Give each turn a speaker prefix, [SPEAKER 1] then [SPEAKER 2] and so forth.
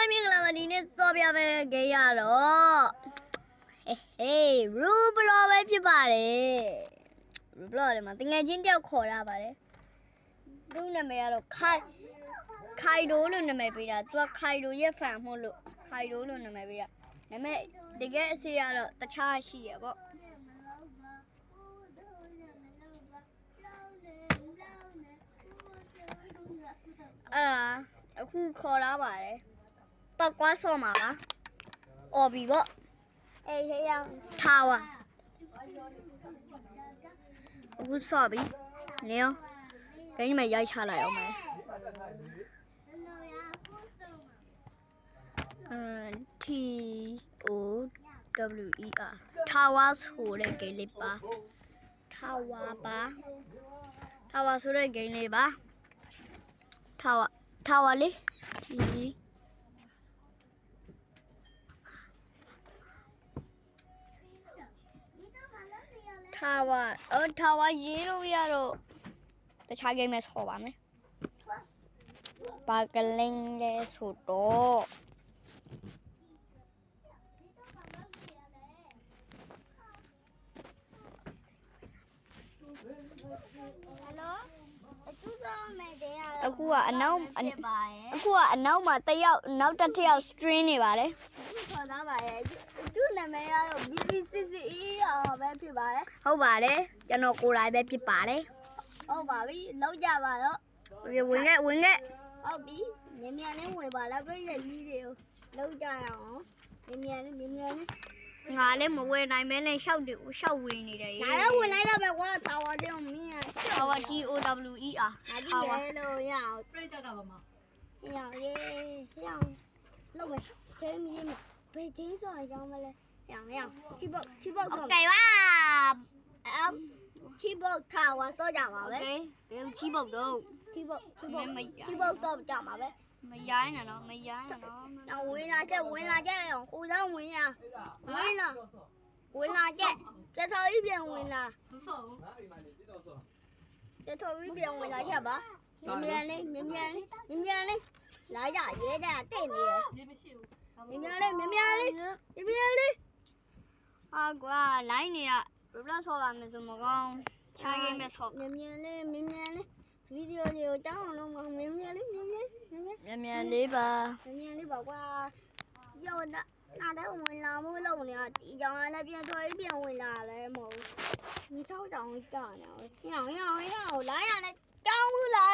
[SPEAKER 1] လုံးမင်္ဂလာပါဒီနေ့စောပြမယ်ဂိမ်းရတော့ဟေးရူဘလော့ပဲဖြစ်ပါတယ်ရူဘလော့ထဲမှာတငယ်ချင်းတယောက်ခေါ်ရပါတယ်သူ့နာမည်ကတော့ခိုင်ဒိုလို့နာမည်ပေးတာသူကခိုင်ဒိုရဲ့ဖန်မို့လို့ခိုင်ဒိုလို့နာမည်ပေးတာနာမည်တကယ်အစီကတော့တခြားရှိရပေါ့အခုခေါ်လာပါတယ်ပောက်ကွားဆော့မှာပါအော်ပြီပေါ့အေးဟေးရောက်ထားဝါအခုဆော့ပြီနေရောဂိမ်းမှာရိုက်ချလိုက်အောင်မယ်TOWER ထားဝါဆိုတဲ့ဂိမ်းလေးပါထားဝါဆိုတဲ့ဂိမ်းလေးပါထားဝါလေးထားဝါရေးလို့ရတော့တခြားဂိမ်းမဲ့ဆော်ပါမယ်ဘာကလင်းလဲဆိုတော့အခုကအနောက်မှာတယောက်နောက်တစ်ယောက် string နေပါတယ်ခေါ်သားပါရဲ့သူ့နာမည်ကတော့ BBCCE ပဲဖြစ်ပါတယ်ဟုတ်ပါတယ်ကျွန်တော်ကိုယ်တိုင်ပဲဖြစ်ပါတယ်ဟုတ်ပါပြီလောက်ကြပါတော့ဝင်ခဲ့ဟုတ်ပြီမြန်လေးဝင်ပါလားပြည့်တဲ့ကြီးတွေကိုလောက်ကြရအောင်မြန်လေးငါလည်းမဝင်နိုင်မဲနဲ့ရှောက်ဝင်နေတယ်ငါလည်းဝင်လိုက်တော့ပဲကွာတာဝါတုံးမင်းတာဝါ TOWER ငါကြည့်ရဲလို့ရအောင်ပြိတ္တကပါမရအောင်လောက်မယ်ချင်းမင်းဘယ်ချင်းစော်ကြောင်းမလဲရအောင်ချိပုတ်โอเคပါချိပုတ်ထားဝါစောကြပါပဲဘယ်ချိပုတ်တော့ချိပုတ်စောကြမှာပဲမရိုင်းနဲ့နော်တော့ဝင်လာကြဟိုတော့ဝင်လာကြပြထော်ကြီးပြန်ဝင်လာပြထော်ကြီးပြန်ဝင်လာကြပါမြန်လေးလာကြရဲတဲ့တဲ့နေရမြန်လေးဟာကွာလိုင်းနေရဘယ်လိုဆော်ပါမလဲဆိုမကောင်းချားရေးမဲ့ဆော်မြန်လေးဗီဒီယိုလေးကိုတောင်းအောင်လုပ်မမြန်လေးပါကွာရောနားတော့ဝင်လာမို့လို့နေဒီကြောင်လည်းပြန်ထွက်ပြန်ဝင်လာလည်းမဟုတ်ဒီထောက်တောင်ကြာနေအောင်လာရနဲ့တောင်းဘူးလား